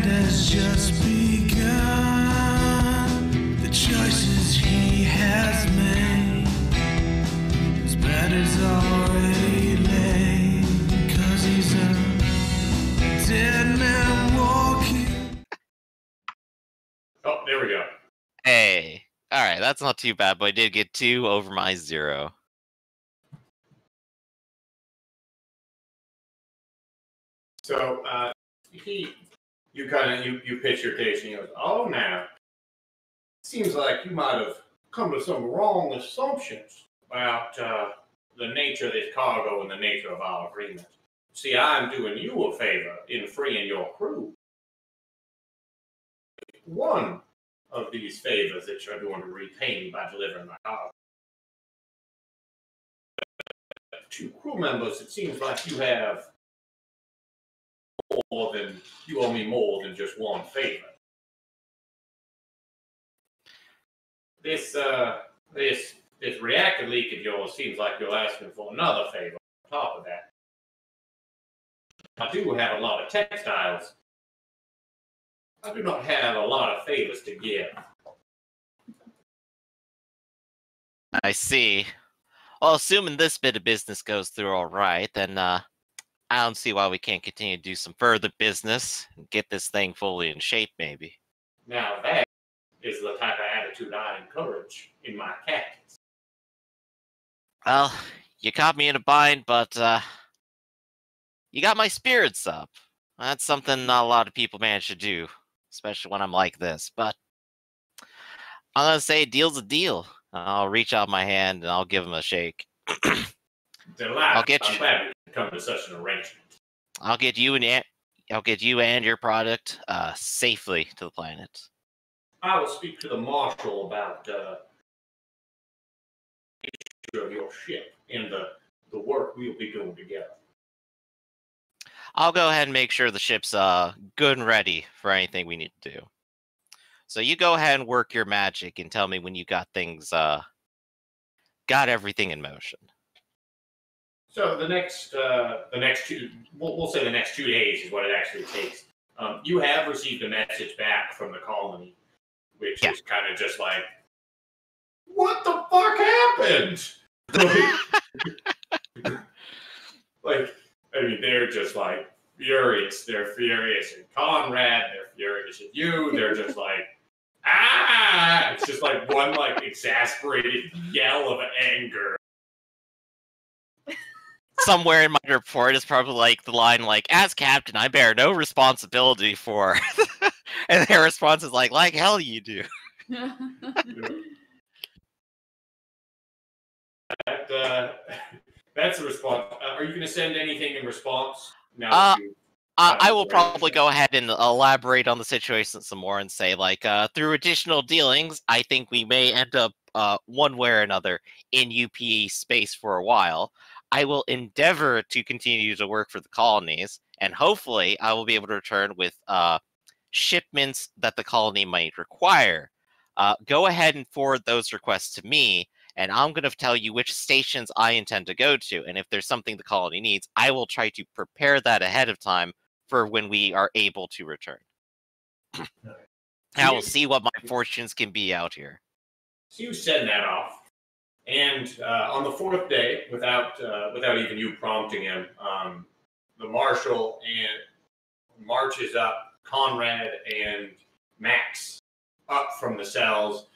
weekend has just begun. The choices he has made, his bed is already laid, 'cause he's a dead man walking. Oh, there we go. Hey. Alright, that's not too bad, but I did get 2 over my 0. So, you pitch your case and he goes, oh, now, seems like you might have come to some wrong assumptions about the nature of this cargo and the nature of our agreement. See, I'm doing you a favor in freeing your crew. One of these favors that you're going to repay me by delivering my cargo. 2 crew members, it seems like you have you owe me more than just one favor. This reactor leak of yours seems like you're asking for another favor on top of that. I do have a lot of textiles. I do not have a lot of favors to give. I see. Well, assuming this bit of business goes through alright, then I don't see why we can't continue to do some further business and get this thing fully in shape, maybe. Now that is the type of attitude I encourage in my captains. Well, you caught me in a bind, but you got my spirits up. That's something not a lot of people manage to do, especially when I'm like this. But I'm gonna say a deal's a deal. I'll reach out my hand and I'll give him a shake. I'm glad we can come to such an arrangement. I'll get you and your product safely to the planet. I will speak to the marshal about the nature of your ship and the work we'll be doing together. I'll go ahead and make sure the ship's good and ready for anything we need to do. So you go ahead and work your magic and tell me when you got things, got everything in motion. So the next 2, we'll say the next 2 days is what it actually takes. You have received a message back from the colony, which is kind of just like, what the fuck happened? They're just like furious. They're furious at Conrad. They're furious at you. They're just like, ah! It's just like one like exasperated yell of anger. Somewhere in my report is probably like the line like, as captain, I bear no responsibility for. And their response is like hell you do. That's the response. Are you going to send anything in response? Now I will probably go ahead and elaborate on the situation some more and say, like, through additional dealings, I think we may end up one way or another in UPE space for a while. I will endeavor to continue to work for the colonies, and hopefully I will be able to return with shipments that the colony might require. Go ahead and forward those requests to me, and I'm going to tell you which stations I intend to go to, and if there's something the colony needs, I will try to prepare that ahead of time for when we are able to return. I will see what my fortunes can be out here. So you send that off. And on the 4th day, without even you prompting him, the marshal marches up Conrad and Max up from the cells,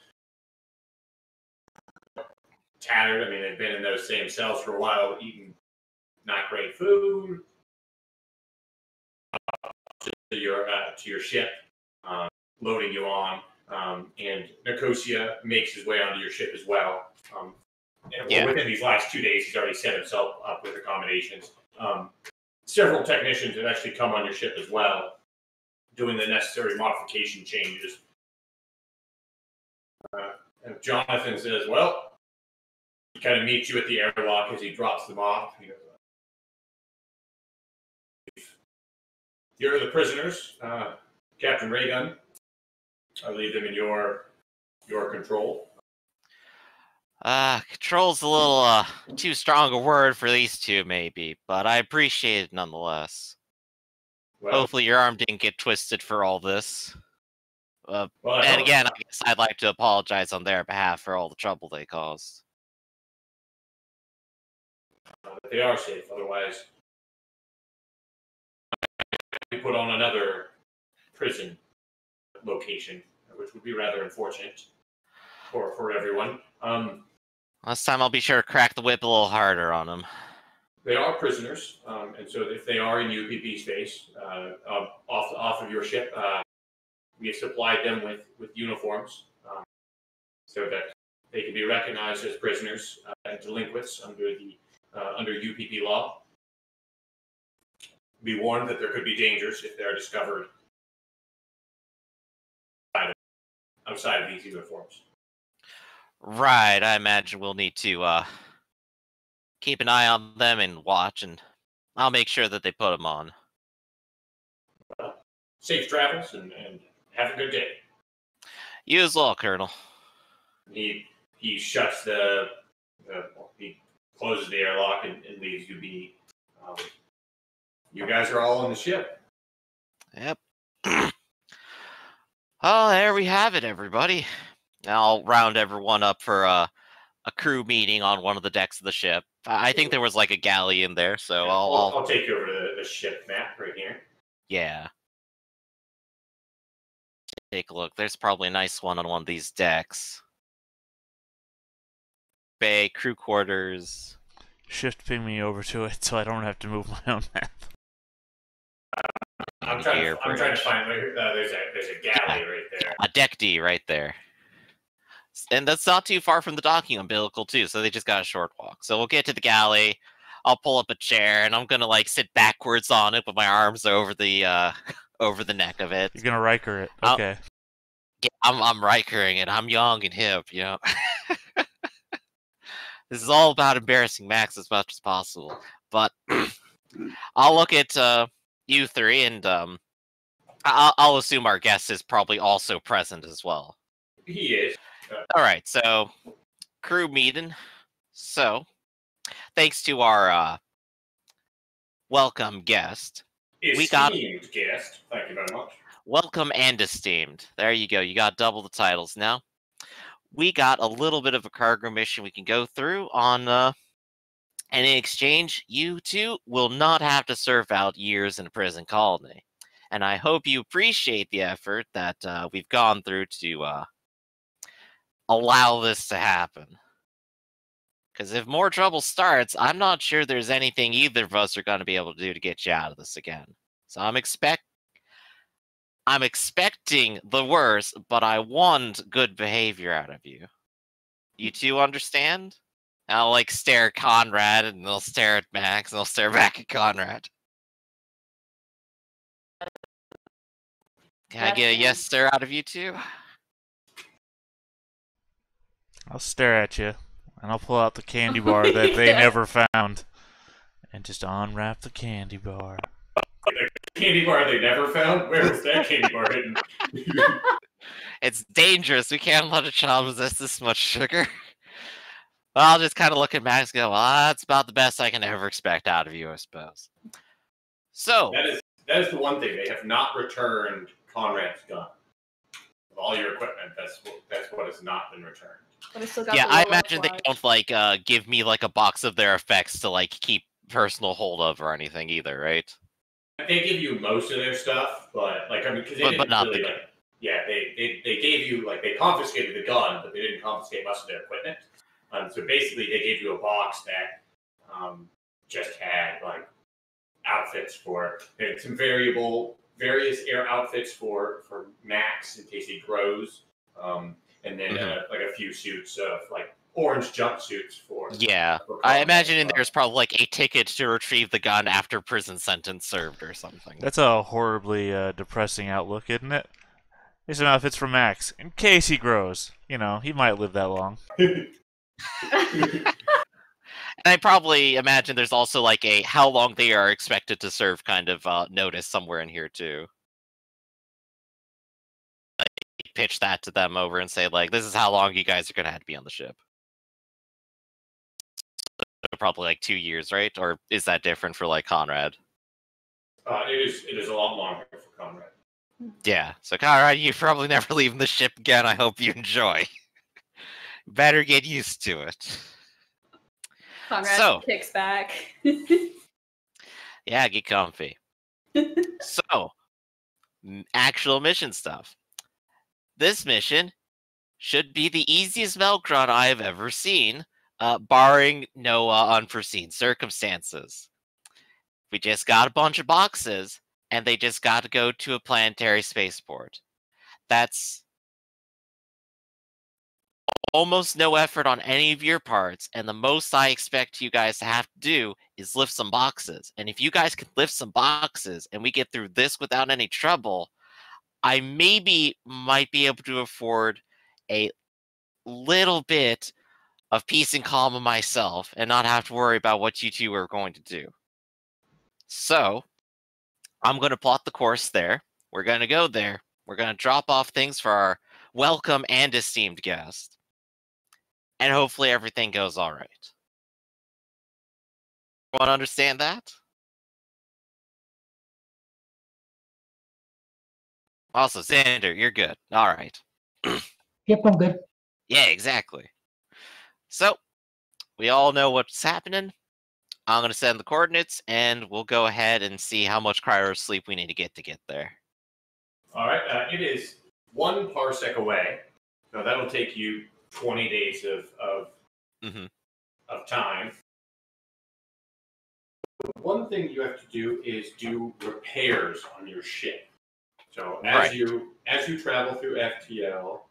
tattered. They've been in those same cells for a while, eating not great food. To your ship, loading you on, and Nicosia makes his way onto your ship as well. Within these last 2 days, he's already set himself up with accommodations. Several technicians have actually come on your ship as well, doing the necessary modification changes. And Jonathan says, well, he kind of meets you at the airlock as he drops them off. He goes, you're the prisoners, Captain Raygun. I leave them in your control. Control's a little too strong a word for these two, maybe, but I appreciate it nonetheless. Well, Hopefully your arm didn't get twisted for all this. well, I And hope again, not. I guess I'd like to apologize on their behalf for all the trouble they caused. That they are safe. Otherwise, we put on another prison location, which would be rather unfortunate for everyone. This time I'll be sure to crack the whip a little harder on them. They are prisoners, and so if they are in UPP space, off of your ship, we have supplied them with uniforms, so that they can be recognized as prisoners and delinquents under UPP law. Be warned that there could be dangers if they are discovered outside of these uniforms. Right, I imagine we'll need to keep an eye on them and watch, and I'll make sure that they put them on. Safe travels and have a good day. You as well, Colonel. He shuts he closes the airlock and leaves you be. You guys are all on the ship. Yep. Oh, there we have it, everybody. Now I'll round everyone up for a crew meeting on one of the decks of the ship. I think there was like a galley in there, so I'll take you over to the ship map right here. Yeah. Take a look. There's probably a nice one on one of these decks. Bay, crew quarters. Shift ping me over to it so I don't have to move my own map. I'm trying to find there's a galley right there. A deck D right there. And that's not too far from the docking umbilical too, so they just got a short walk. So we'll get to the galley. I'll pull up a chair and I'm gonna like sit backwards on it with my arms over the neck of it. You're gonna Riker it. Okay. Yeah, I'm Rikering it. I'm young and hip, you know. This is all about embarrassing Max as much as possible. But I'll look at you three, and I'll assume our guest is probably also present as well. He is. All right, so crew meeting. So, thanks to our welcome guest, Esteemed guest. Thank you very much. Welcome and esteemed. There you go. You got double the titles now. We got a little bit of a cargo mission we can go through on, and in exchange, you two will not have to serve out years in a prison colony. And I hope you appreciate the effort that we've gone through to allow this to happen. Because if more trouble starts, I'm not sure there's anything either of us are going to be able to do to get you out of this again. So I'm expecting the worst, but I want good behavior out of you. You two understand? I'll like stare at Conrad, and they'll stare at Max, and they'll stare back at Conrad. Can I get a yes, sir, out of you two? I'll stare at you, and I'll pull out the candy bar that they never found, and just unwrap the candy bar. The candy bar they never found? Where was that candy bar hidden? It's dangerous. We can't let a child possess this much sugar. Well, I'll just kind of look at Max and go, well, that's about the best I can ever expect out of you, I suppose. So that is the one thing. They have not returned Conrad's gun. With all your equipment, that's what has not been returned. But it's still got yeah, the I Rolex imagine they watch. don't like give me like a box of their effects to like keep personal hold of or anything either, right? They give you most of their stuff, but like I mean, because they didn't not really the like. Yeah, they gave you like they confiscated the gun, but they didn't confiscate most of their equipment. So basically, they gave you a box that just had like outfits for some various air outfits for Max in case he grows, and then like a few suits of like orange jumpsuits for. Yeah, I imagine in there's probably like a ticket to retrieve the gun after prison sentence served or something. That's a horribly depressing outlook, isn't it? Here's some outfits for Max, in case he grows. You know, he might live that long. And I probably imagine there's also like a how long they are expected to serve kind of notice somewhere in here too. Like, pitch that to them over and say like, this is how long you guys are going to have to be on the ship. So probably like 2 years, right? Or is that different for like Conrad? It is a lot longer for Conrad. Yeah, so Conrad, you're probably never leaving the ship again. I hope you enjoy. Better get used to it. Conrad kicks back. Yeah, get comfy. So, actual mission stuff. This mission should be the easiest milk run I have ever seen, barring no unforeseen circumstances. We just got a bunch of boxes, and they just got to go to a planetary spaceport. That's almost no effort on any of your parts, and the most I expect you guys to have to do is lift some boxes. And if you guys can lift some boxes and we get through this without any trouble, I might be able to afford a little bit of peace and calm of myself and not have to worry about what you two are going to do. So, I'm going to plot the course there. We're going to go there. We're going to drop off things for our welcome and esteemed guest. And hopefully everything goes all right. Want to understand that? Also, Xander, you're good. All right. Yep, I'm good. Yeah, exactly. So, we all know what's happening. I'm going to send the coordinates, and we'll go ahead and see how much cryo sleep we need to get there. All right. It is 1 parsec away. So that'll take you 20 days of time. One thing you have to do is do repairs on your ship. So as you travel through FTL,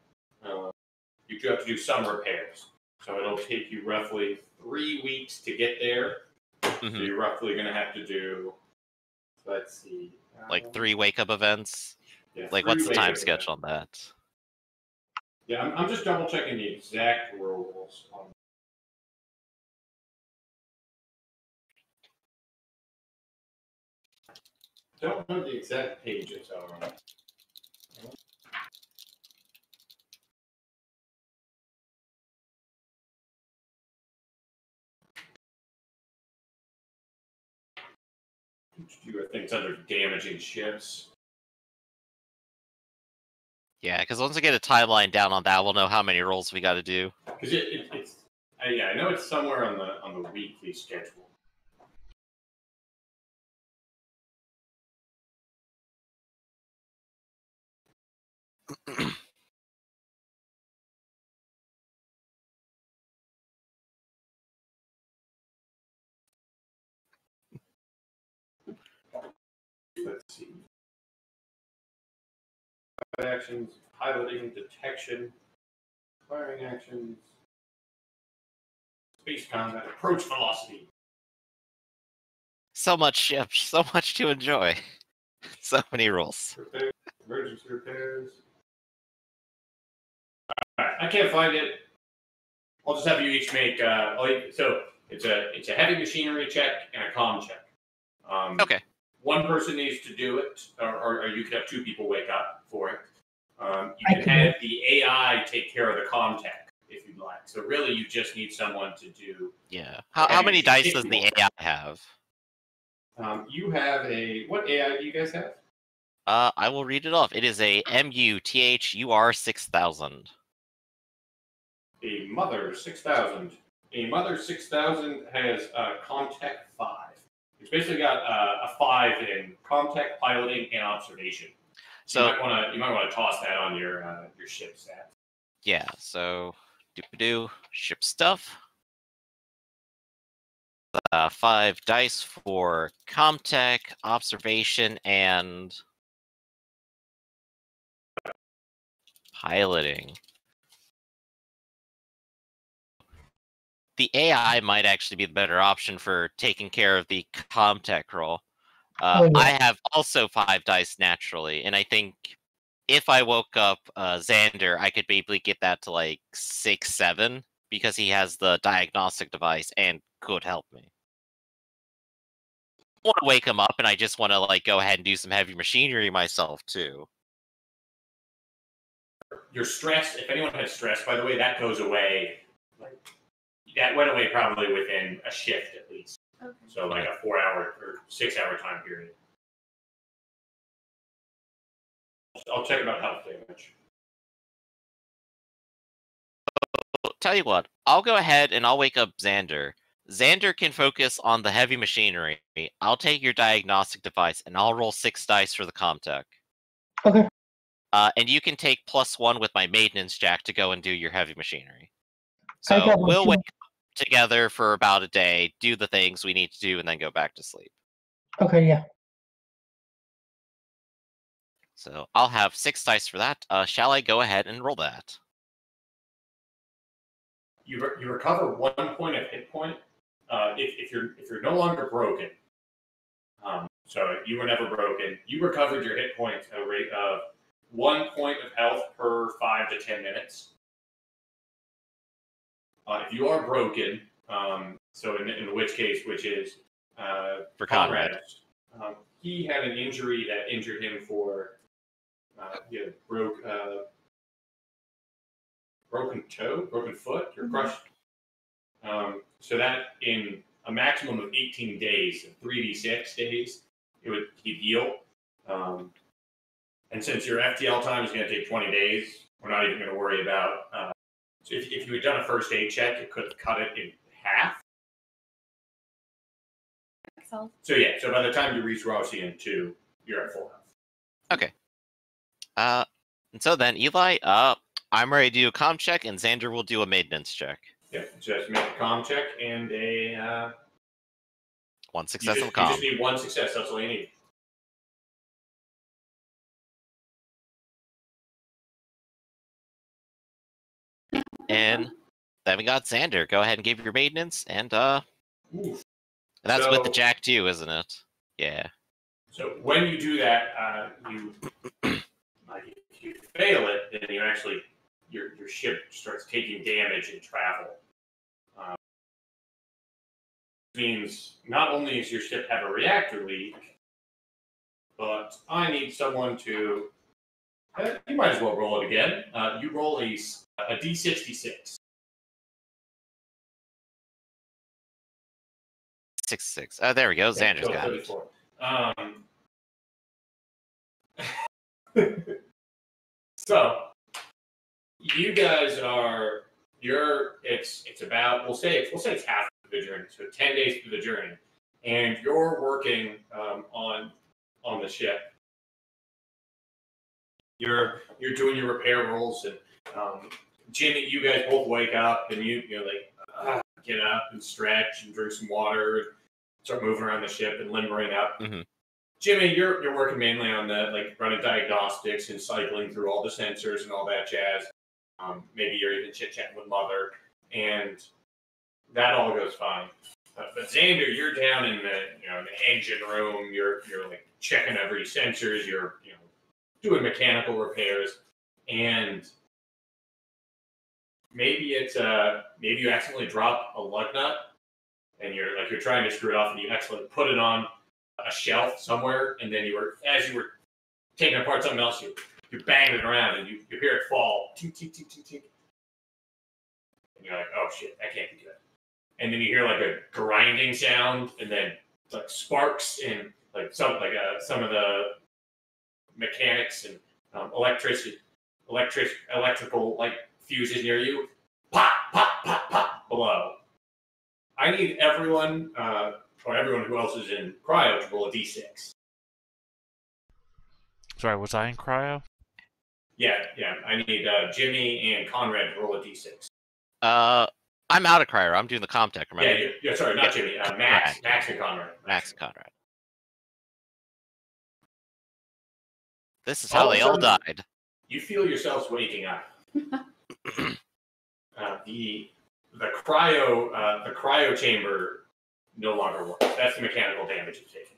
you do have to do some repairs. So it'll take you roughly 3 weeks to get there. So you're roughly going to have to do, let's see. Like 3 wake-up events? Yeah, like, what's the time schedule on that? Yeah, I'm just double-checking the exact rules on don't know the exact pages are. I think it's under damaging ships. Yeah, because once we get a timeline down on that, we'll know how many rolls we got to do. Because it's I know it's somewhere on the weekly schedule. Let's see. Actions, piloting, detection, firing actions, space combat, approach velocity. So much ships, so much to enjoy. So many rules. Repair, emergency repairs. Alright, I can't find it. I'll just have you each make so it's a heavy machinery check and a comm check. Okay. One person needs to do it, or you could have 2 people wake up for it. You can have the AI take care of the comm tech if you'd like. So really, you just need someone to do. Yeah. How many dice does the AI have? You have what AI do you guys have? I will read it off. It is a MUTHUR 6000. A Mother 6000. A Mother 6000 has Comtech 5. It's basically got a 5 in Comtech, piloting, and observation. So you might want to toss that on your ship stats. Yeah. So ship stuff. 5 dice for Comtech, observation, and piloting. The AI might actually be the better option for taking care of the Comtech roll. I have also 5 dice naturally, and I think if I woke up Xander, I could maybe get that to like 6, 7, because he has the diagnostic device and could help me. I want to wake him up, and I just want to like go ahead and do some heavy machinery myself too. Your stress, if anyone has stress, by the way, that goes away. That went away probably within a shift at least. Okay. So like a 4-hour or 6-hour time period. I'll check about health damage. Tell you what, I'll go ahead and I'll wake up Xander. Xander can focus on the heavy machinery. I'll take your diagnostic device and I'll roll 6 dice for the Comtech. Okay. And you can take +1 with my maintenance jack to go and do your heavy machinery. I So got one we'll too. wake up together for about a day, do the things we need to do, and then go back to sleep. Okay, yeah. So I'll have 6 dice for that. Shall I go ahead and roll that? You recover 1 point of hit point if you're no longer broken. So you were never broken. You recovered your hit points at a rate of 1 point of health per 5 to 10 minutes. If you are broken, so in which case, which is For Conrad. He had an injury that injured him for he had broken toe, broken foot, or crushed. So that in a maximum of 18 days, 3d6 days, he'd heal. And since your FTL time is going to take 20 days, we're not even going to worry about. So if you had done a first aid check, it could have cut it in half. So yeah, so by the time you reach Rossian 2, you're at full health. Okay. And so then, Eli, I'm ready to do a comm check, and Xander will do a maintenance check. Yeah, just make a comm check and a... 1 success on You comm. just need 1 success, that's all you need. And then we got Xander. Go ahead and give your maintenance, and that's with the jack too, isn't it? Yeah. So when you do that, if you fail it, then you actually your ship starts taking damage in travel. Means not only does your ship have a reactor leak, but I need someone to. You might as well roll it again. You roll a d66. 6. Oh, there we go. Xander's got it. 34. So you guys are it's about we'll say it's half of the journey, so 10 days through the journey, and you're working on the ship. You're doing your repair rolls, and Jimmy, you guys both wake up and you get up and stretch and drink some water, and start moving around the ship and limbering up. Mm-hmm. Jimmy, you're working mainly on the running diagnostics and cycling through all the sensors and all that jazz. Maybe you're even chit-chatting with Mother, and that all goes fine. But Xander, you're down in the engine room. You're checking every sensors. You're doing mechanical repairs, and maybe you accidentally drop a lug nut, and you're trying to screw it off, and you accidentally put it on a shelf somewhere, and then as you were taking apart something else, you banged it around, and you hear it fall, tink, tink, tink, tink, tink. And you're like, oh shit, that can't be good. And then you hear a grinding sound, and then sparks and some of the mechanics and electrical fuses near you, pop, pop, pop, pop below. I need everyone, or everyone who else is in cryo, to roll a d6. Sorry, was I in cryo? Yeah. I need Jimmy and Conrad to roll a d6. I'm out of cryo. I'm doing the Comtech, remember? Yeah, sorry, not Jimmy. Max and Conrad. Max and Conrad. This is how they all died. You feel yourselves waking up. The cryo chamber no longer works. That's the mechanical damage it's taken.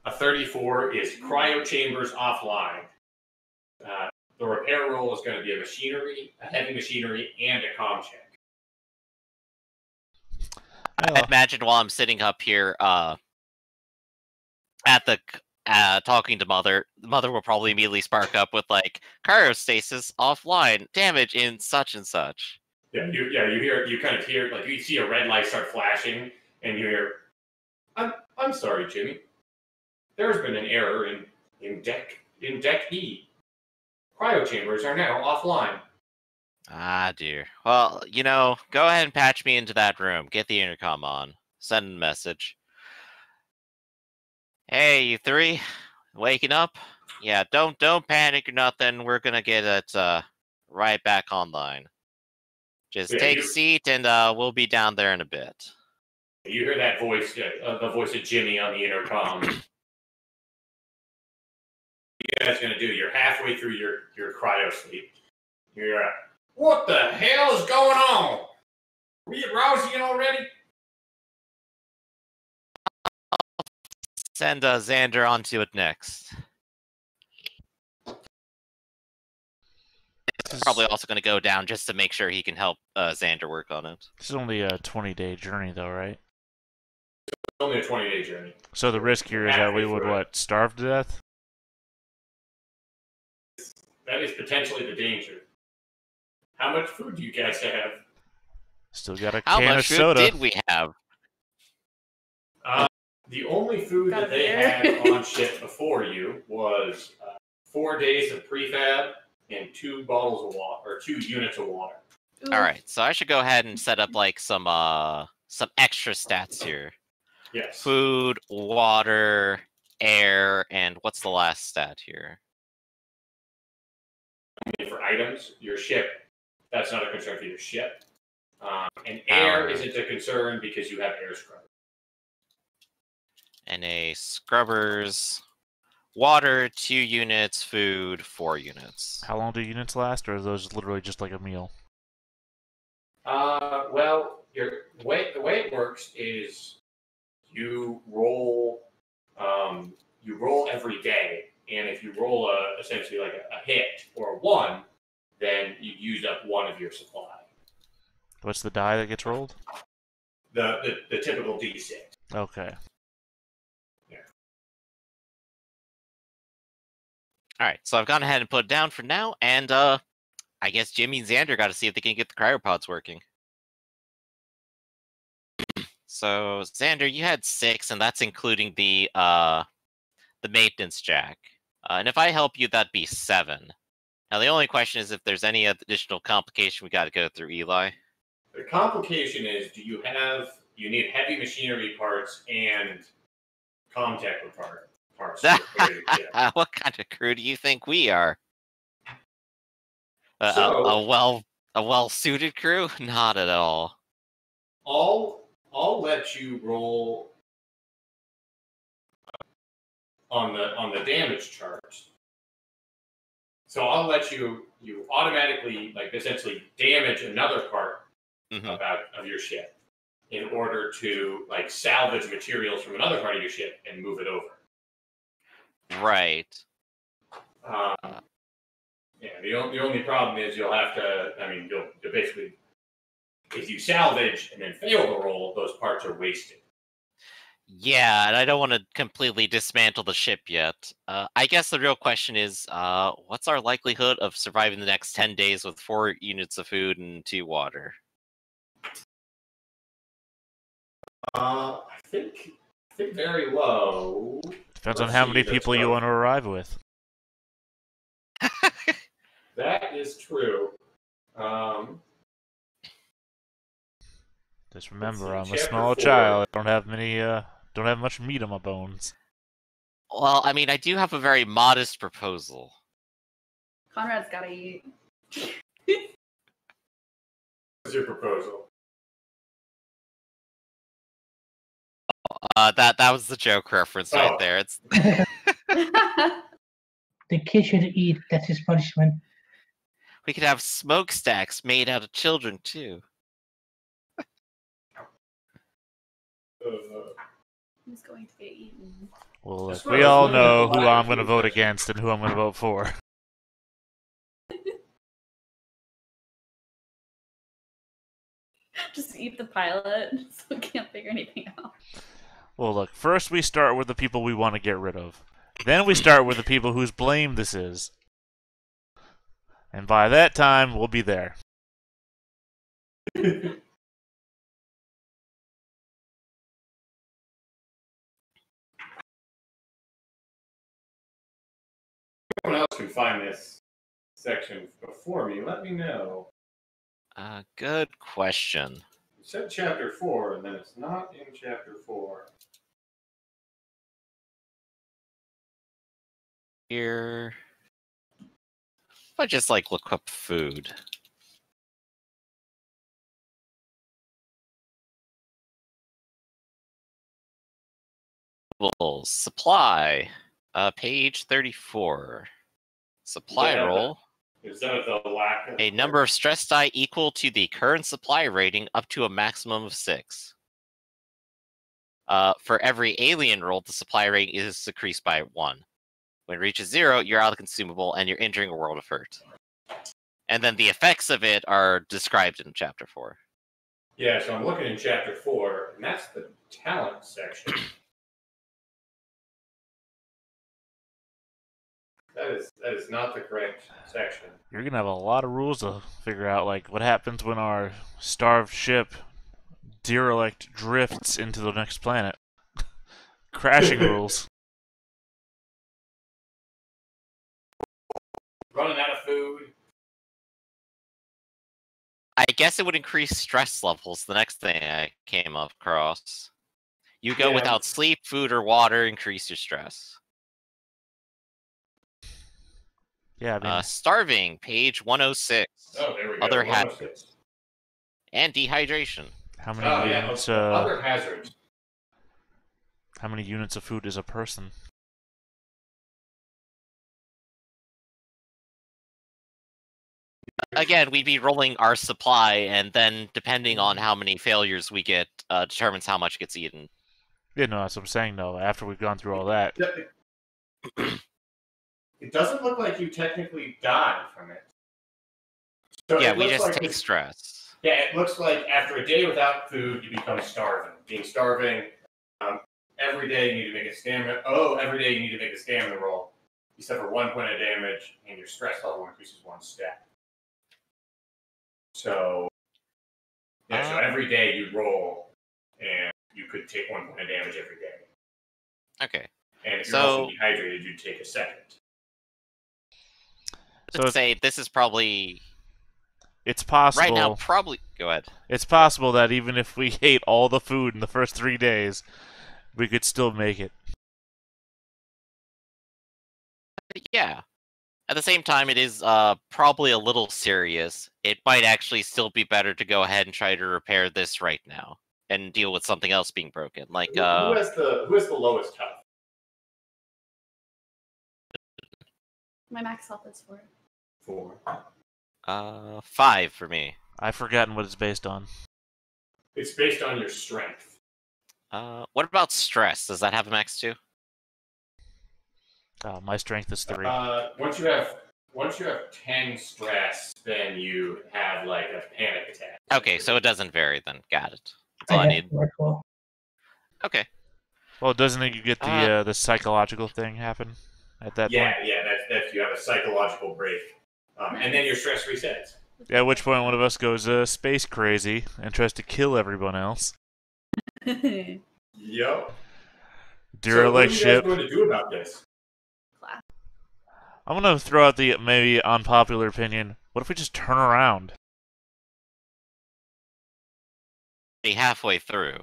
A 34 is cryo chambers offline. The repair roll is going to be a heavy machinery, and a comm check. I imagine while I'm sitting up here at the talking to Mother will probably immediately spark up with cryostasis offline, damage in such and such. Yeah, you kind of hear you see a red light start flashing, and you hear, I'm sorry, Jimmy. There's been an error in deck in Deck E. Cryo chambers are now offline. Ah, dear. Well, go ahead and patch me into that room. Get the intercom on. Send a message. Hey, you three, waking up? Yeah, don't panic or nothing. We're gonna get it right back online. Just take a seat, and we'll be down there in a bit. You hear that voice, the voice of Jimmy on the intercom. What you guys gonna do? You're halfway through your cryo sleep. You're what the hell is going on? Are we at Rousey already? Send Xander onto it next. Probably also going to go down just to make sure he can help Xander work on it. This is only a 20-day journey, though, right? It's only a 20-day journey. So the risk here is that we would, starve to death? That is potentially the danger. How much food do you guys have? Still got a How can much of soda. food did we have? The only food that they had on ship before you was 4 days of prefab and 2 bottles of water, or 2 units of water. All right, so I should go ahead and set up like some extra stats here. Yes. Food, water, air, and what's the last stat here? For items, your ship, that's not a concern for your ship. And air isn't a concern because you have air scrubbers. NA scrubbers, water 2 units, food 4 units. How long do units last, or are those literally just like a meal? Well, the way it works is you roll every day, and if you roll essentially like a hit or a 1, then you use up 1 of your supply. What's the die that gets rolled? The typical D6. Okay. Alright, so I've gone ahead and put it down for now, and I guess Jimmy and Xander got to see if they can get the cryopods working. So, Xander, you had 6, and that's including the maintenance jack. And if I help you, that'd be 7. Now, the only question is if there's any additional complication we got to go through, Eli. The complication is, you need heavy machinery parts and Comtech parts. What kind of crew do you think we are? So, a well-suited crew? Not at all. I'll let you roll on the damage charts. So I'll let you automatically essentially damage another part of your ship in order to salvage materials from another part of your ship and move it over. Right. Yeah. The only problem is you'll have to. You'll basically, if you salvage and then fail the roll, those parts are wasted. Yeah, and I don't want to completely dismantle the ship yet. I guess the real question is, what's our likelihood of surviving the next 10 days with 4 units of food and 2 water? I think very low. Depends on how many people you want to arrive with. That is true. Just remember, I'm a small child. I don't have much meat on my bones. Well, I do have a very modest proposal. Conrad's gotta eat. What's your proposal? That was the joke reference right there. It's The kid should eat. That's his punishment. we could have smokestacks made out of children too. Who's going to get eaten? Well, look, we all know who I'm going to vote against and who I'm going to vote for. Just eat the pilot, so we can't figure anything out. Well, look, first we start with the people we want to get rid of. Then we start with the people whose blame this is. And by that time, we'll be there. anyone else can find this section before me, let me know. Good question. You said chapter 4, and then it's not in chapter 4. Here. If I just like look up food. Supply. Page 34. Supply roll. Is that the lack of... A number of stress die equal to the current supply rating up to a maximum of 6. For every alien roll, the supply rating is decreased by 1. When it reaches 0, you're out of consumable and you're entering a world of hurt. And then the effects of it are described in chapter 4. Yeah, so I'm looking in chapter 4, and that's the talent section. That is not the correct section. You're gonna have a lot of rules to figure out, like what happens when our starved ship derelict drifts into the next planet. Crashing rules. Running out of food. I guess it would increase stress levels, the next thing I came across. You go without sleep, food, or water, increase your stress. Yeah, I mean... starving, page 106. Oh, there we go. Other 106. hazards. And dehydration. How many units? Other hazards. How many units of food is a person? Again, we'd be rolling our supply, and then depending on how many failures we get, determines how much gets eaten. Yeah, no, that's what I'm saying, though. After we've gone through all that. It doesn't look like you technically died from it. So yeah, it we just like take stress. Yeah, it looks like after a day without food, you become starving. Being starving, every day you need to make a stamina. Every day you need to make a stamina roll. You suffer 1 point of damage, and your stress level increases 1 step. So, yeah, so every day you roll, and you could take 1 point of damage every day. Okay. And if you're also dehydrated, you'd take a second. So say this is probably... It's possible... Right now, probably... Go ahead. It's possible that even if we ate all the food in the first 3 days, we could still make it. Yeah. At the same time, it is probably a little serious. It might actually still be better to go ahead and try to repair this right now and deal with something else being broken. Like who has the lowest health? My max health is 4. 4. 5 for me. I've forgotten what it's based on. It's based on your strength. What about stress? Does that have a max too? My strength is 3. Once you have 10 stress, then you have like a panic attack. Okay, so it doesn't vary then. Got it. That's all I need. Okay. Well, doesn't it you get the psychological thing happen at that point? Yeah, that's you have a psychological break, and then your stress resets. Yeah, at which point one of us goes space crazy and tries to kill everyone else. Yep. Derelict ship. So what are you guys going to do about this? I'm going to throw out the maybe unpopular opinion. What if we just turn around? Halfway through.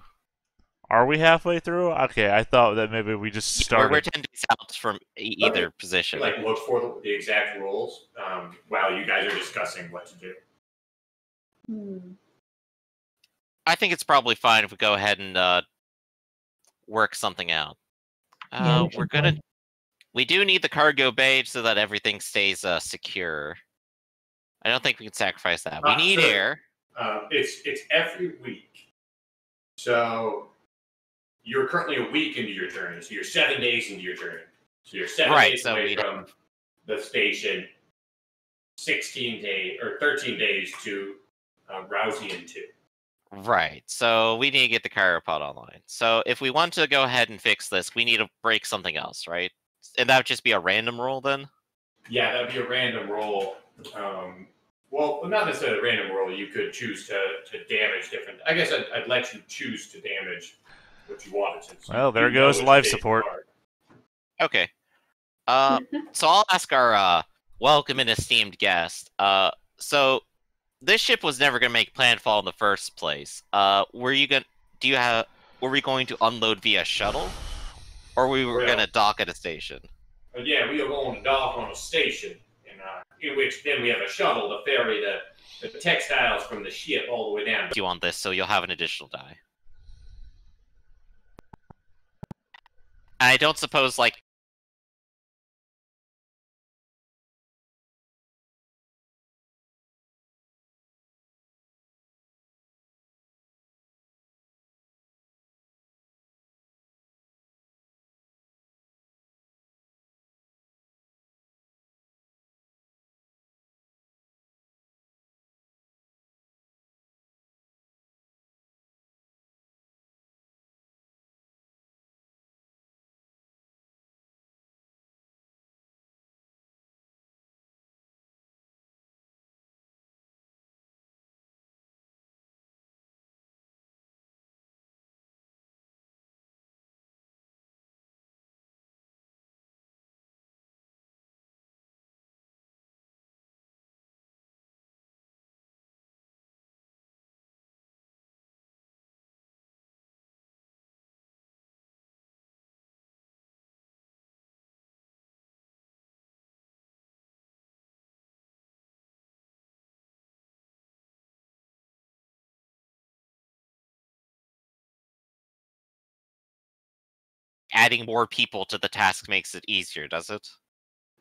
Are we halfway through? Okay, I thought that maybe we just started. We're 10 days out from either position. Like look for the exact rules while you guys are discussing what to do. I think it's probably fine if we go ahead and work something out. We do need the cargo bay so that everything stays secure. I don't think we can sacrifice that. We need air. It's every week. So you're currently a week into your journey. So you're 7 days into your journey. So you're 7 days away from the station. 16 days or 13 days to Rousian 2. Right. So we need to get the cargo pod online. So if we want to go ahead and fix this, we need to break something else, right? And that would just be a random roll then? Yeah, that would be a random roll. Well, not necessarily a random roll. You could choose to damage different. I guess I'd let you choose to damage what you wanted to. Well, there goes life support. Okay. So I'll ask our welcome and esteemed guest. So this ship was never going to make planfall in the first place. Were you going? Were we going to unload via shuttle, or we were going to dock at a station? Yeah, we are going to dock on a station, in which then we have a shuttle to ferry the textiles from the ship all the way down. You on this, so you'll have an additional die. I don't suppose, like, adding more people to the task makes it easier, does it?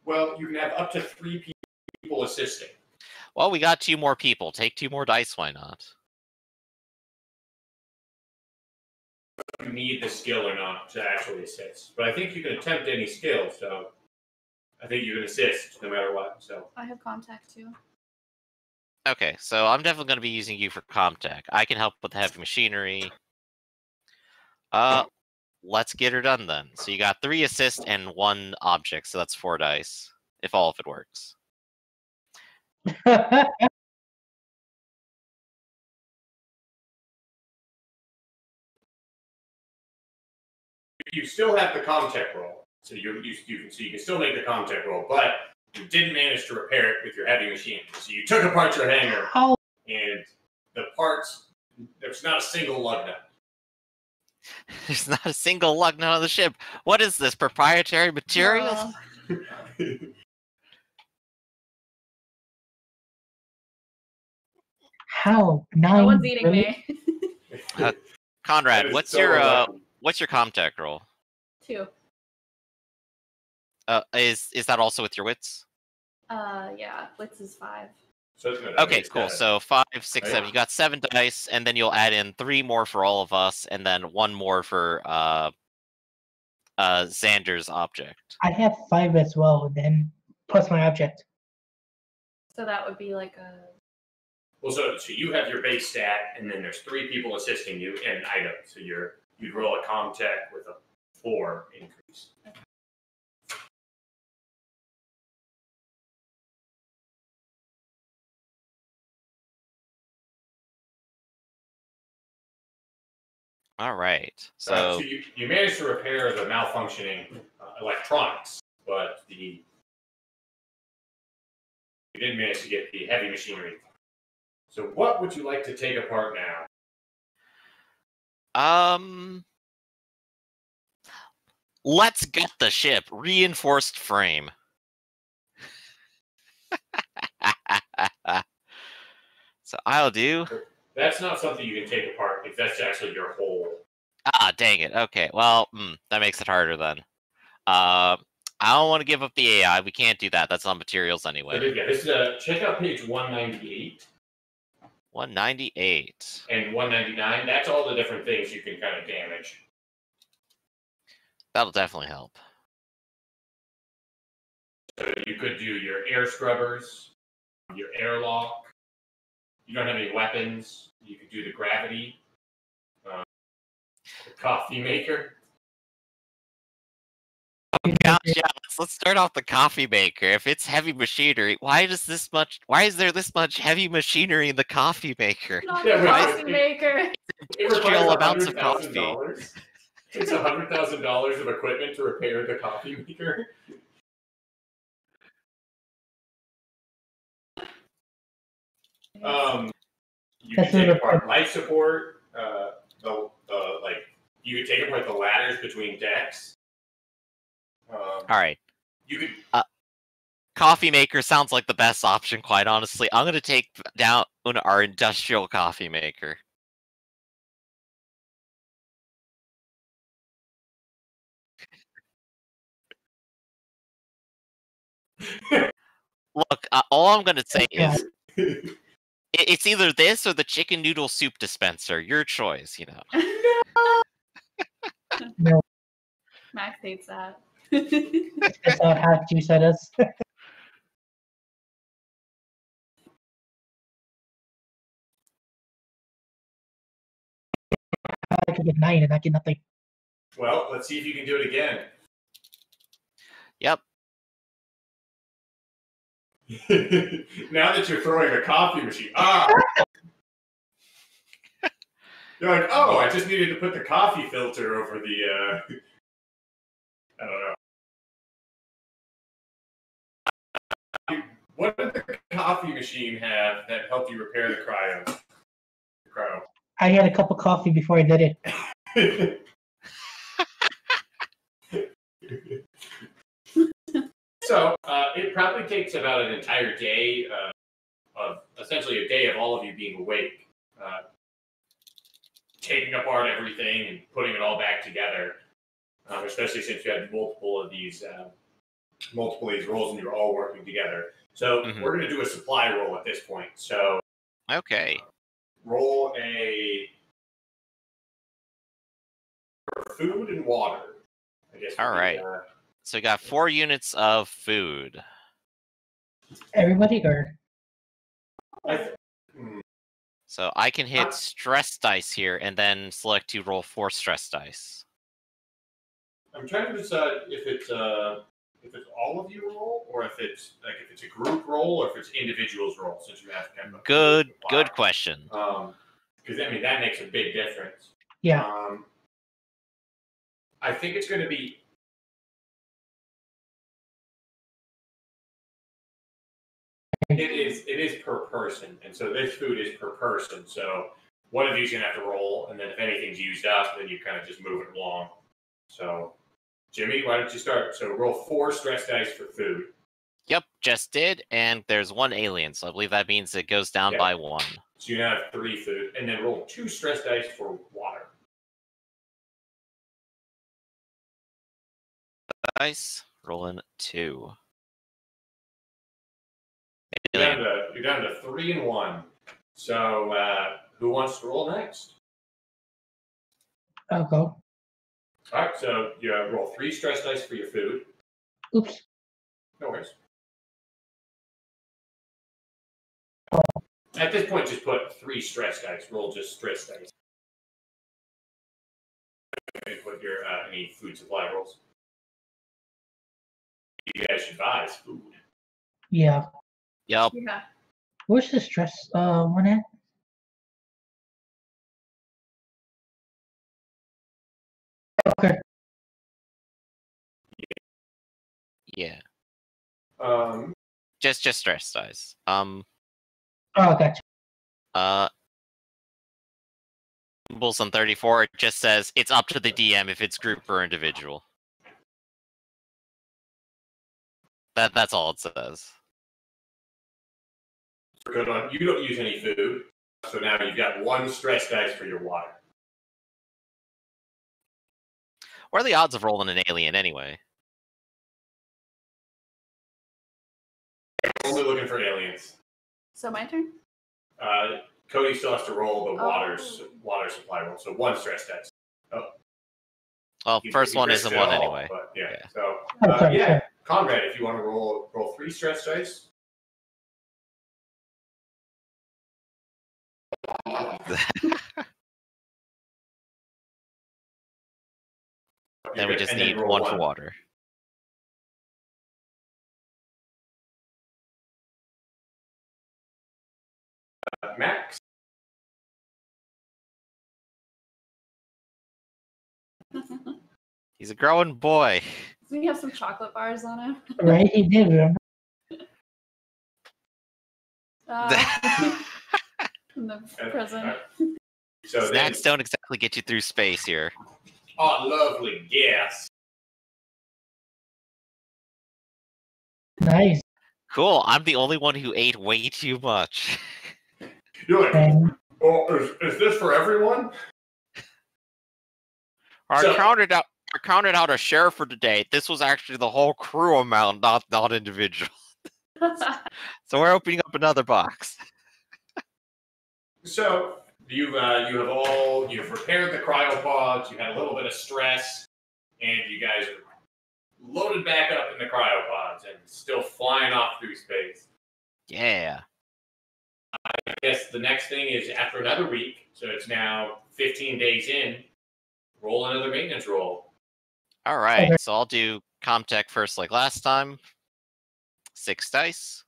Well, you can have up to 3 people assisting. Well, we got 2 more people. Take 2 more dice, why not? You need the skill or not to actually assist. But I think you can attempt any skill, so I think you can assist no matter what. So I have contact too. Okay, so I'm definitely going to be using you for Comtech. I can help with heavy machinery. Let's get her done then. So you got 3 assists and 1 object, so that's 4 dice, if all of it works. you still have the Comtech roll. So you can still make the Comtech roll, but you didn't manage to repair it with your heavy machine. So you took apart your hangar, and the parts, there's not a single lug nut. There's not a single lug nut on the ship. What is this, proprietary materials? How? No one's eating me. Conrad, what's your Comtech roll? 2. Is that also with your wits? Yeah, wits is 5. So okay, cool. So 5, 6, 7. You got 7 dice, and then you'll add in 3 more for all of us, and then 1 more for Xander's object. I have 5 as well, then plus my object. So that would be like a... Well, so you have your base stat, and then there's 3 people assisting you and item. So you'd roll a Comtech with a 4 increase. Okay. All right. So you managed to repair the malfunctioning electronics, but you didn't manage to get the heavy machinery. So what would you like to take apart now? Let's get the ship. Reinforced frame. So I'll do... That's not something you can take apart, if that's actually your whole... Ah, dang it. Okay, well, that makes it harder then. I don't want to give up the AI. We can't do that. That's on materials anyway. So, this is check out page 198. 198. And 199. That's all the different things you can kind of damage. That'll definitely help. So you could do your air scrubbers, your airlock. You don't have any weapons. You could do the gravity, the coffee maker. Oh gosh, yeah. Let's start off the coffee maker. If it's heavy machinery, why is there this much heavy machinery in the coffee maker? Not the coffee maker. Industrial amounts of coffee. It's $100,000 of equipment to repair the coffee maker. You can take apart life support. Like you could take apart the ladders between decks. All right. You could. Coffee maker sounds like the best option, quite honestly. I'm going to take down our industrial coffee maker. Look, all I'm going to say is it's either this or the chicken noodle soup dispenser. Your choice, you know. No, Max hates that. that's not how you said us. I could get 9 and I get nothing. Well, let's see if you can do it again. Yep. Now that you're throwing the coffee machine, you're like, oh, I just needed to put the coffee filter over the. I don't know. What did the coffee machine have that helped you repair the cryo? I had a cup of coffee before I did it. So it probably takes about an entire day of essentially a day of all of you being awake, taking apart everything and putting it all back together. Especially since you had multiple of these roles and you're all working together. So we're going to do a supply roll at this point. So okay, roll a for food and water. I guess. All right. So we got 4 units of food. Everybody or? So I can hit stress dice here and then select to roll 4 stress dice. I'm trying to decide if it's all of you roll or if it's a group roll or if it's individuals roll. Since you have kind of good question. Because I mean that makes a big difference. Yeah. I think it's going to be. It is per person, and so this food is per person. So one of you's gonna have to roll, and then if anything's used up, then you kind of just move it along. So, Jimmy, why don't you start? So roll 4 stress dice for food. Yep, just did, and there's 1 alien, so I believe that means it goes down by 1. So you now have 3 food, and then roll 2 stress dice for water. Dice, rolling 2. You're down to 3 and 1. So who wants to roll next? I'll go. All right, so you roll 3 stress dice for your food. Oops. No worries. At this point, just put 3 stress dice. Roll just stress dice. And put your any food supply rolls. You guys should buy is food. Yeah. Yep. Yeah. Where's the stress one at? Okay. Yeah. Just Just stress dice. Oh, gotcha. Symbols on 34, it just says it's up to the DM if it's group or individual. That's all it says. good on. You don't use any food, so now you've got 1 stress dice for your water. What are the odds of rolling an alien anyway? Only looking for aliens. So my turn? Cody still has to roll the water supply roll, so 1 stress dice. Well, first one isn't one anyway. But yeah. Yeah. So sorry. Conrad, if you want to roll 3 stress dice. Then we just need 1 for water. Max. He's a growing boy. Doesn't he have some chocolate bars on him? Right, he did, remember? in the prison. So Snacks don't exactly get you through space here. Oh, lovely guess. Nice. Cool. I'm the only one who ate way too much. You're like, And oh, is this for everyone? I counted out a share for today. This was actually the whole crew amount, not individual. So we're opening up another box. So you've repaired the cryopods. You had a little bit of stress, and you guys are loaded back up in the cryopods and still flying off through space. Yeah. I guess the next thing is after another week, so it's now 15 days in. Roll another maintenance roll. All right. So I'll do Comtech first, like last time. 6 dice.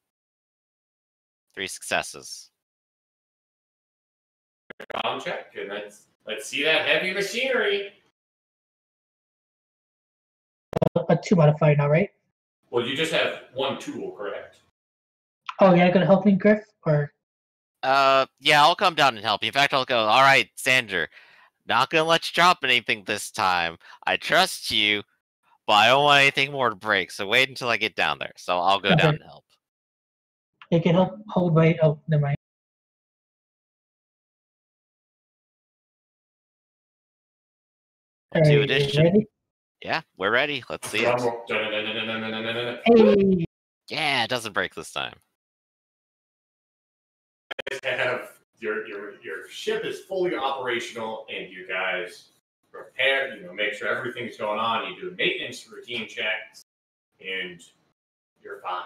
3 successes. Com check, and let's see that heavy machinery. a 2 modifier now, right? Well, you just have one tool, correct? Oh, you're gonna help me, Griff? Or Yeah, I'll come down and help you. In fact, I'll go, all right, Sander, not gonna let you drop anything this time. I trust you, but I don't want anything more to break, so wait until I get down there. So I'll go down and help. you can help hold right. Oh, never mind. Two Alright, addition. ready? Yeah, we're ready. Let's see it. Hey! Yeah, it doesn't break this time. Have your ship is fully operational, and you guys prepare. Make sure everything's going on. You do maintenance routine checks, and you're fine.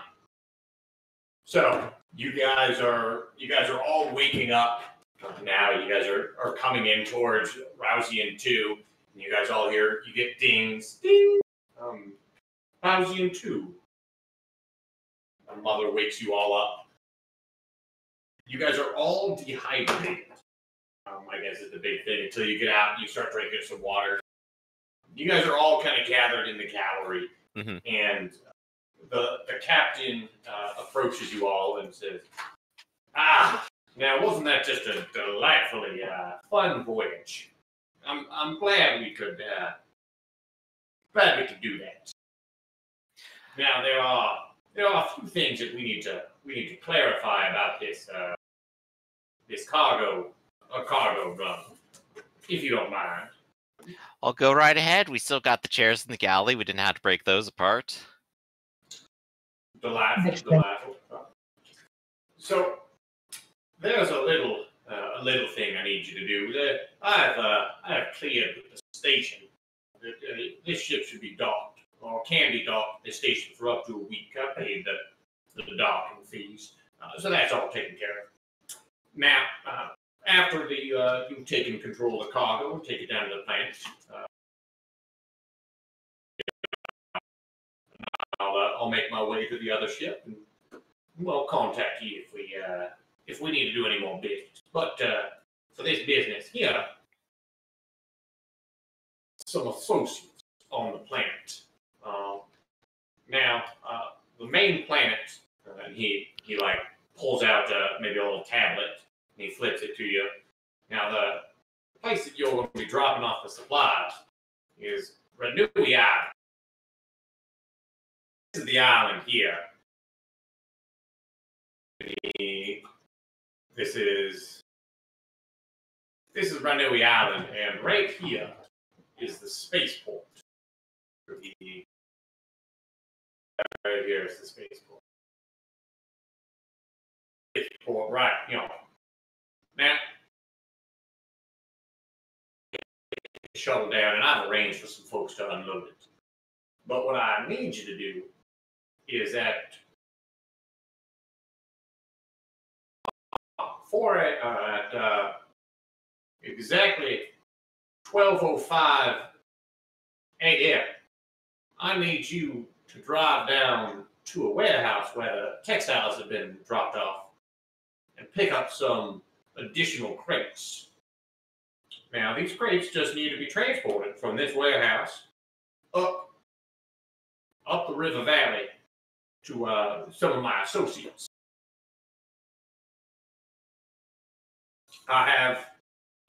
So you guys are all waking up now. You guys are coming in towards Rousian 2. And you guys all hear, you get dings, ding. Rousian 2. My mother wakes you all up. You guys are all dehydrated. I guess is the big thing. Until you get out and you start drinking some water. You guys are all kind of gathered in the gallery, and the captain approaches you all and says, now wasn't that just a delightfully fun voyage? I'm glad we could do that. Now there are a few things that we need to clarify about this cargo run, if you don't mind. I'll go right ahead. We still got the chairs in the galley. We didn't have to break those apart. Delightful. So there's a little thing I need you to do. I have cleared the station. This ship should be docked, or can be docked at this station for up to a week. I paid the docking fees, so that's all taken care of. Now, after you've taken control of the cargo and take it down to the plant, I'll make my way to the other ship, and we'll contact you if we need to do any more business. But for this business here, some associates on the planet. Now, the main planet, he like pulls out maybe a little tablet and he flips it to you. Now, the place that you're going to be dropping off the supplies is Renui Island. This is the island here. This is Renui Island, and right here is the spaceport. Right here is the spaceport. Spaceport, right? Now shuttle down, and I've arranged for some folks to unload it. But what I need you to do is at exactly 12:05 a.m. I need you to drive down to a warehouse where the textiles have been dropped off and pick up some additional crates. Now, these crates just need to be transported from this warehouse up the river valley to some of my associates. I have,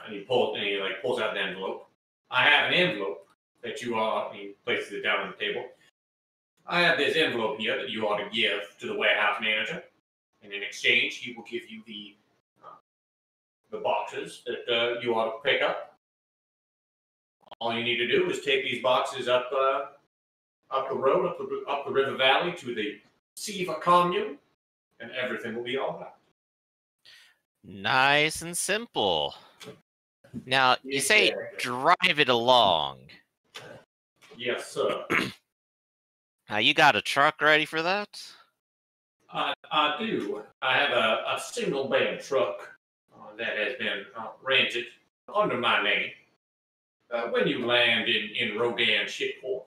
and he pulls out an envelope. I have an envelope that he places it down on the table. I have this envelope here that you ought to give to the warehouse manager, and in exchange, he will give you the boxes that you ought to pick up. All you need to do is take these boxes up the road, up the river valley to the Siva commune, and everything will be all right. Nice and simple. Now, you Yes, say sir. drive it along. Yes, sir. Now, you got a truck ready for that? I do. I have a single bed truck that has been rented under my name. When you land in Rodan Shipport,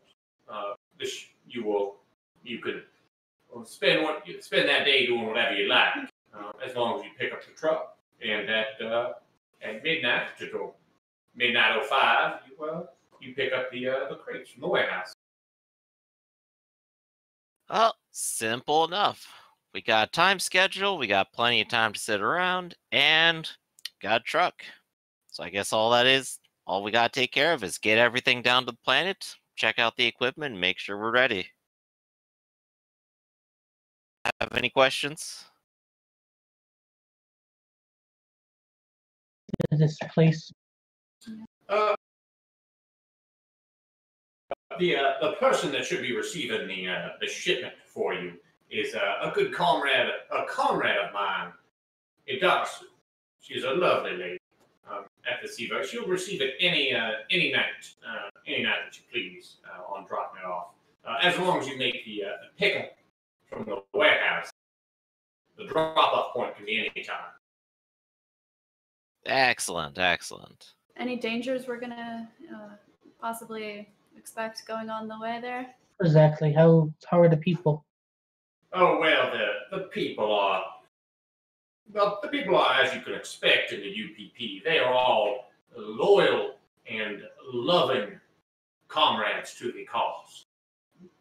you could spend that day doing whatever you like, as long as you pick up the truck. And at midnight, to midnight 05, you pick up the crates from the warehouse. Well, simple enough. We got a time schedule, we got plenty of time to sit around, and got a truck. So I guess all we gotta take care of is get everything down to the planet, check out the equipment, and make sure we're ready. Have any questions? This place. The person that should be receiving the shipment for you is a good comrade, a comrade of mine, Darcy. She's a lovely lady at the Siva. She'll receive it any night that you please on dropping it off, as long as you make the pickup from the warehouse. The drop-off point can be any time. Excellent, excellent. Any dangers we're gonna possibly expect going on the way there? Exactly. How are the people? Oh well, the people are. Well, the people are, as you can expect in the UPP. They are all loyal and loving comrades to the cause.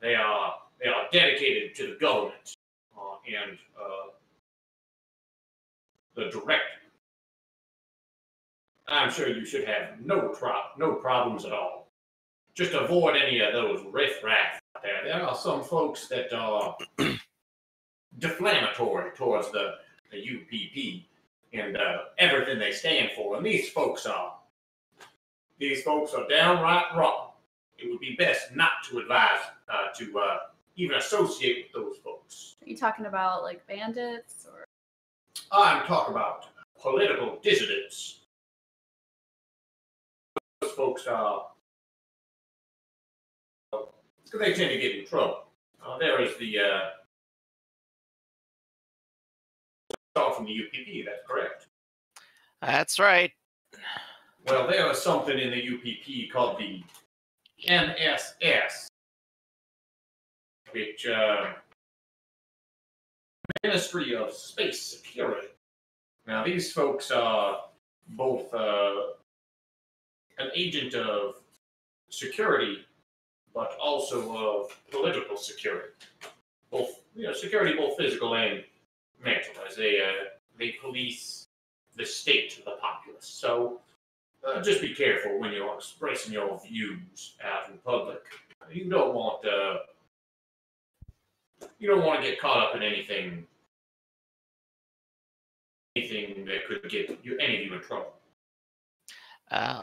They are dedicated to the government and the director. I'm sure you should have no problems at all. Just avoid any of those riffraff out there. There are some folks that are deflammatory towards the UPP and everything they stand for, and these folks are downright wrong. It would be best not to advise to even associate with those folks. Are you talking about like bandits or? I'm talking about political dissidents. Those folks are. They tend to get in trouble. There is the from the UPP. That's correct. That's right. Well, there is something in the UPP called the MSS, which Ministry of Space Security. Now, these folks are both an agent of security, but also of political security. Both, security, both physical and mental, as they police the state of the populace. So just be careful when you're expressing your views out in public. You don't want to get caught up in anything that could get any of you in trouble.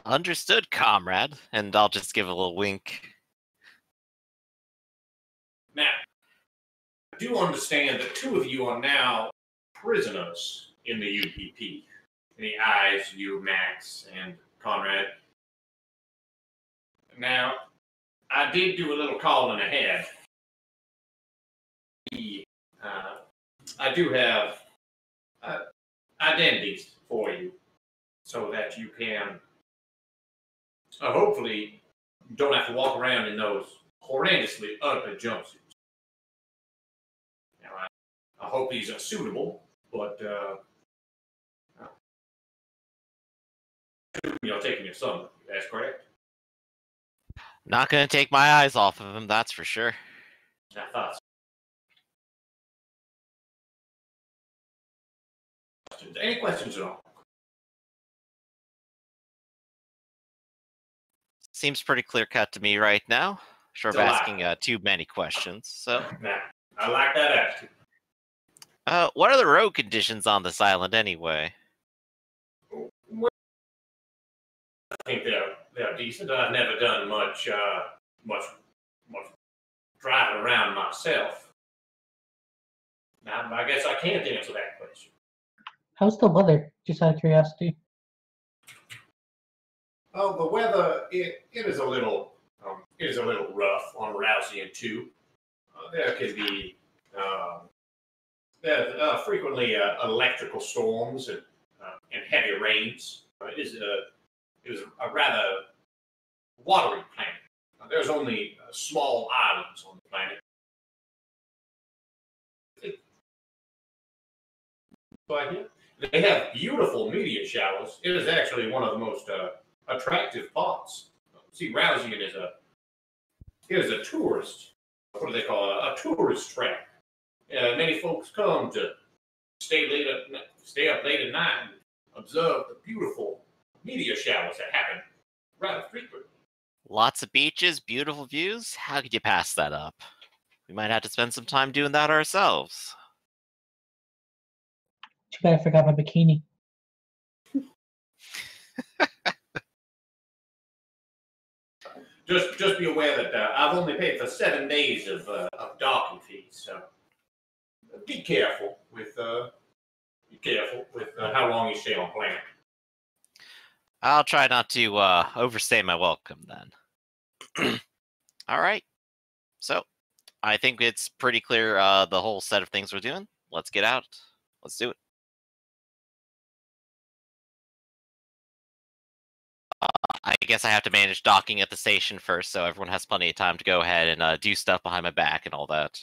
Understood, comrade. And I'll just give a little wink. Now, I do understand that two of you are now prisoners in the UPP. In the eyes, you, Max, and Conrad. Now, I did do a little calling ahead. I do have identities for you so that you can hopefully don't have to walk around in those horrendously ugly jumpsuits. Now, I hope these are suitable, but you're taking your son with you, that's correct? Not gonna take my eyes off of him, that's for sure. I thought so. Any questions at all? seems pretty clear cut to me right now. Short of asking too many questions. So, nah, I like that attitude. What are the road conditions on this island anyway? Well, I think they're decent. I've never done much driving around myself. Now, I guess I can't answer that question. How's the weather? Just out of curiosity. Oh, the weather it is a little rough on Rousey too. There can be frequently electrical storms and heavy rains. It is a rather watery planet. There's only small islands on the planet. But they have beautiful meteor showers. It is actually one of the most attractive parts. See, Rousey is a tourist. What do they call it? A tourist trap. Many folks come to stay up late at night and observe the beautiful meteor showers that happen rather frequently. Lots of beaches, beautiful views. How could you pass that up? We might have to spend some time doing that ourselves. Too bad I forgot my bikini. Just be aware that I've only paid for 7 days of docking fees, so be careful with how long you stay on planet. I'll try not to overstay my welcome then. All right. So, I think it's pretty clear the whole set of things we're doing. Let's get out. Let's do it. I guess I have to manage docking at the station first, so everyone has plenty of time to go ahead and do stuff behind my back and all that.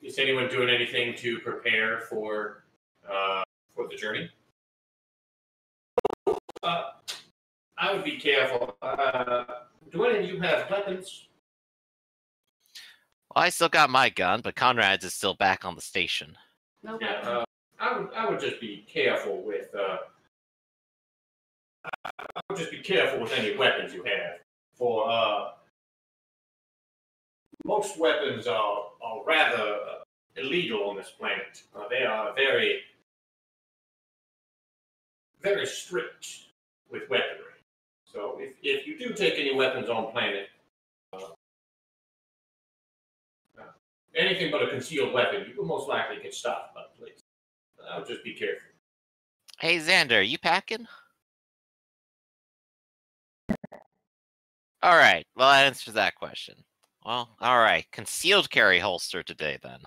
Is anyone doing anything to prepare for the journey? I would be careful. Do any of you have weapons? Well, I still got my gun, but Conrad's is still back on the station. No Yeah, weapon. I would just be careful with. I would just be careful with any weapons you have. For most weapons are rather illegal on this planet. They are very, very strict with weaponry. So if you do take any weapons on planet, anything but a concealed weapon, you will most likely get stopped by the police. I would just be careful. Hey, Xander, you packing? All right. Well, that answers that question. Well, all right. Concealed carry holster today, then.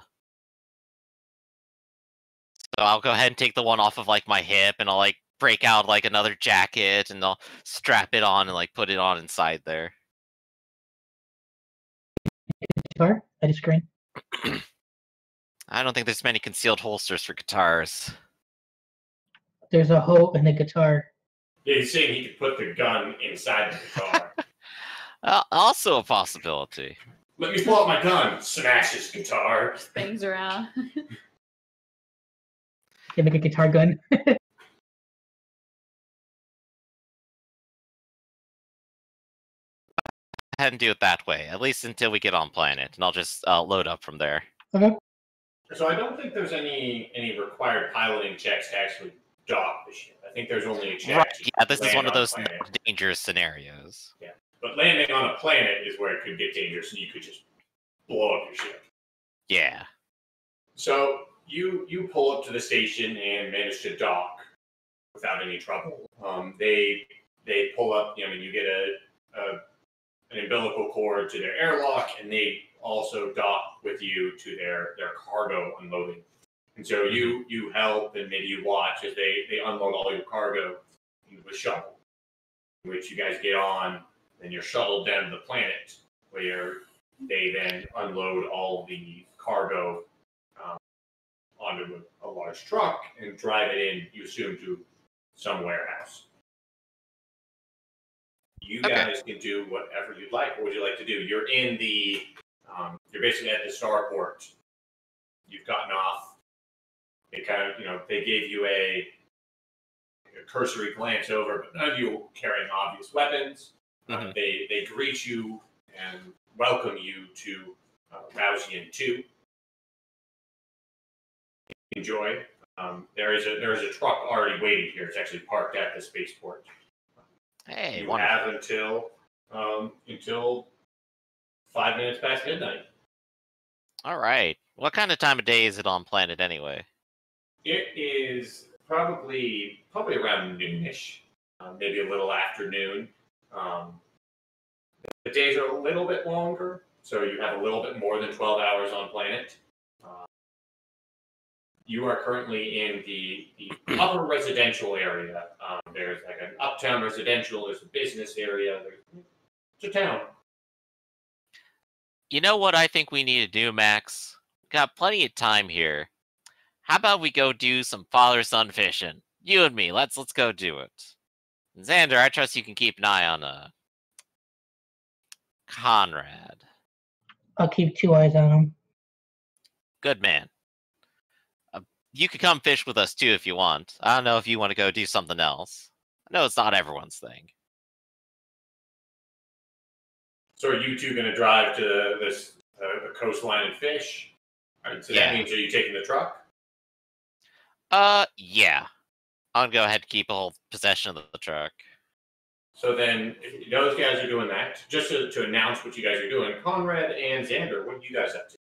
So I'll go ahead and take the one off of, like, my hip, and I'll, like, break out, like, another jacket, and I'll strap it on and, like, put it on inside there. Guitar? I just screen. I don't think there's many concealed holsters for guitars. There's a hoe and a guitar. Yeah, he's saying he could put the gun inside the guitar. Also a possibility. Let me pull out my gun. Smash his guitar. Things around. You make a guitar gun. Ahead and do it that way, at least until we get on planet, and I'll just load up from there. Okay. So I don't think there's any required piloting checks to actually dock the ship. I think there's only a check. Right, to yeah, this is land one of on those planet. dangerous scenarios. Yeah, but landing on a planet is where it could get dangerous, and you could just blow up your ship. Yeah. So you pull up to the station and manage to dock without any trouble. They pull up. You get an umbilical cord to their airlock, and they also dock with you to their cargo unloading. And so you help, and maybe you watch as they unload all your cargo into a shuttle, in which you guys get on, and you're shuttled down to the planet, where they then unload all the cargo onto a large truck and drive it in, you assume, to some warehouse. You guys can do whatever you'd like. What would you like to do? You're in the, you're basically at the starport. You've gotten off. They kind of, they gave you a cursory glance over, but none of you carrying obvious weapons. They greet you and welcome you to Rausian 2. Enjoy. There is a truck already waiting here. It's actually parked at the spaceport. Hey, you wonderful. have until 5 minutes past midnight. All right. What kind of time of day is it on planet anyway? It is probably around noonish, maybe a little afternoon. The days are a little bit longer, so you have a little bit more than 12 hours on planet. You are currently in the upper residential area. There's like an uptown residential, there's a business area, it's a town. You know what I think we need to do, Max? Got plenty of time here. How about we go do some father-son fishing? You and me, let's go do it. And Xander, I trust you can keep an eye on Conrad. I'll keep 2 eyes on him. Good man. You could come fish with us too if you want. I don't know if you want to go do something else. I know it's not everyone's thing. So are you two going to drive to the coastline and fish? Right, so that means, are you taking the truck? Yeah. I'm going to go ahead and keep a whole possession of the truck. So then, if those guys are doing that, just to announce what you guys are doing, Conrad and Xander, what are you guys up to?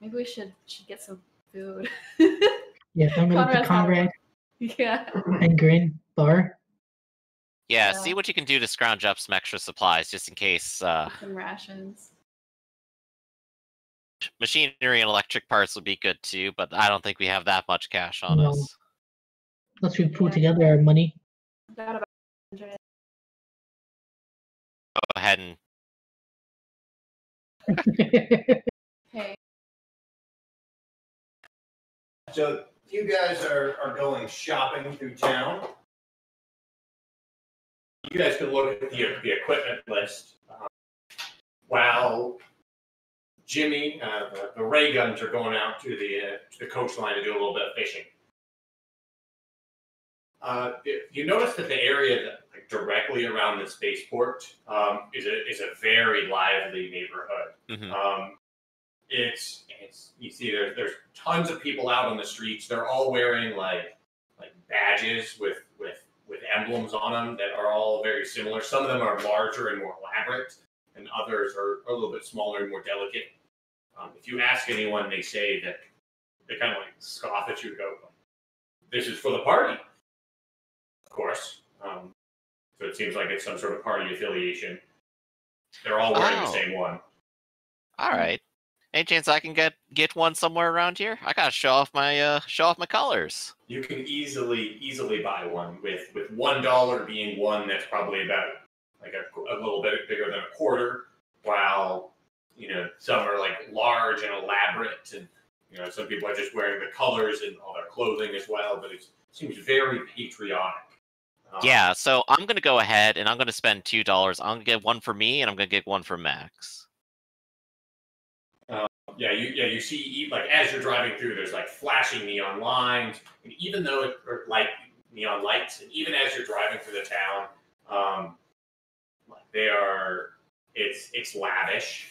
Maybe we should get some food. Yeah, I'm going to Conrad. Yeah. And Green Bar. Yeah, see what you can do to scrounge up some extra supplies, just in case. Some rations. Machinery and electric parts would be good too, but I don't think we have that much cash on us. Let's we pull together our money. Got about 100. Go ahead and. Hey. So you guys are going shopping through town. You guys can look at the equipment list. While Jimmy, the ray guns are going out to the coastline to do a little bit of fishing. You notice that the area directly around the spaceport is a very lively neighborhood. It's you see there's tons of people out on the streets. They're all wearing like badges with emblems on them that are all very similar. Some of them are larger and more elaborate, and others are a little bit smaller and more delicate. If you ask anyone, they say that they kind of scoff at you and go, "This is for the party." Of course. So it seems like it's some sort of party affiliation. They're all wearing the same one. All right. Any chance I can get one somewhere around here? I gotta show off my colors. You can easily buy one with $1 being one that's probably about a little bit bigger than a quarter, while some are large and elaborate, and some people are just wearing the colors and all their clothing as well. But it seems very patriotic. Yeah, so I'm gonna go ahead and I'm gonna spend $2. I'm gonna get one for me, and I'm gonna get one for Max. You see, as you're driving through, there's flashing neon lines, and even though neon lights, and even as you're driving through the town, it's lavish.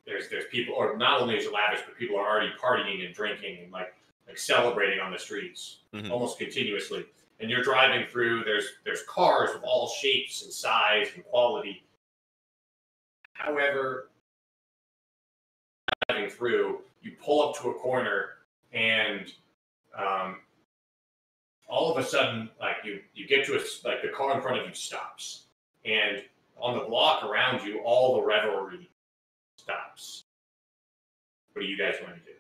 There's people, or not only is it lavish, but people are already partying and drinking and celebrating on the streets almost continuously. And you're driving through. There's cars of all shapes and size and quality. However, driving through, you pull up to a corner, and all of a sudden, you get to the car in front of you stops, and on the block around you, all the revelry stops. What do you guys want to do?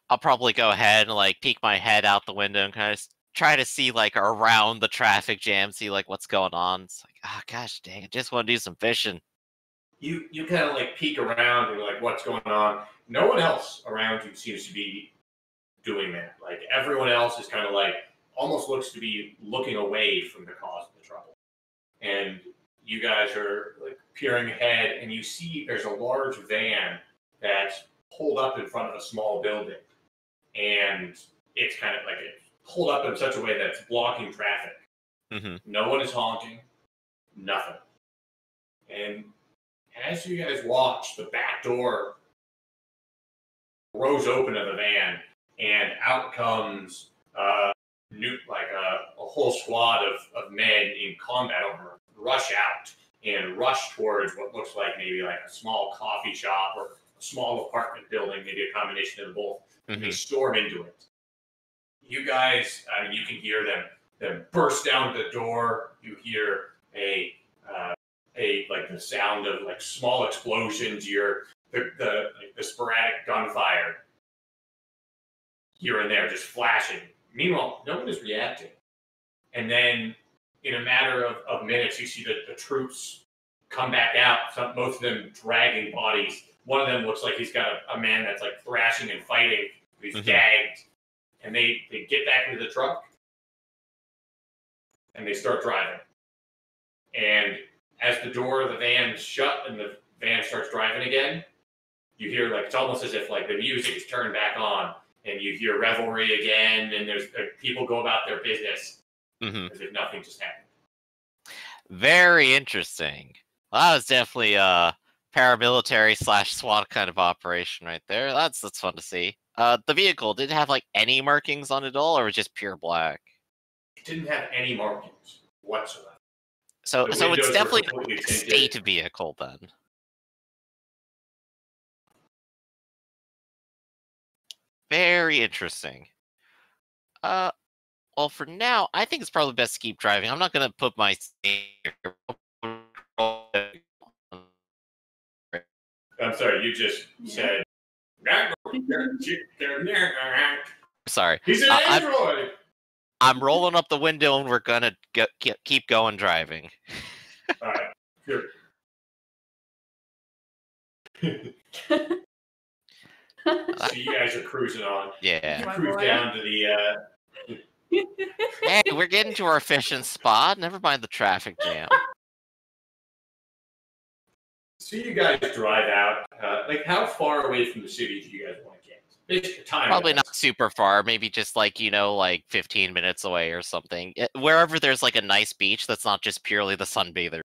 I'll probably go ahead and peek my head out the window and kind of try to see around the traffic jam, see what's going on. It's gosh dang, I just want to do some fishing. You kind of peek around and what's going on. No one else around you seems to be doing that. Everyone else is kind of almost looks to be looking away from the cause of the trouble. And you guys are peering ahead, and you see there's a large van that's pulled up in front of a small building. and it's kind of like it's pulled up in such a way that it's blocking traffic. No one is honking, nothing. And as you guys watch, the back door throws open of the van, and out comes a whole squad of men in combat armor rush out and rush towards what looks like maybe like a small coffee shop or a small apartment building, maybe a combination of the both. And they storm into it. You guys, I mean, you can hear them burst down the door. You hear a like the sound of like small explosions. You hear the sporadic gunfire here and there, just flashing. Meanwhile, no one is reacting. And then, in a matter of minutes, you see the troops come back out. Most of them dragging bodies. One of them looks like he's got a man that's like thrashing and fighting. He's gagged. And they get back into the truck. And they start driving. And as the door of the van is shut and the van starts driving again, you hear like, it's almost as if like the music is turned back on. And you hear revelry again, and there's people go about their business as if nothing just happened. Very interesting. Well, that was definitely a paramilitary / SWAT kind of operation right there. That's fun to see. The vehicle, did it have like any markings on it at all, or was it just pure black? It didn't have any markings whatsoever. So it's definitely a state vehicle then. Very interesting. Well, for now, I think it's probably best to keep driving. I'm not going to put my... I'm sorry, you just said... Sorry. He's an android! I'm rolling up the window and we're going to keep going driving. All right, good. So you guys are cruising on. Yeah. You cruise down to the... Hey, we're getting to our fishing spot. Never mind the traffic jam. So you guys drive out. Like, how far away from the city do you guys want to get? Probably not super far. Maybe just like, like 15 minutes away or something. Wherever there's like a nice beach that's not just purely the sunbather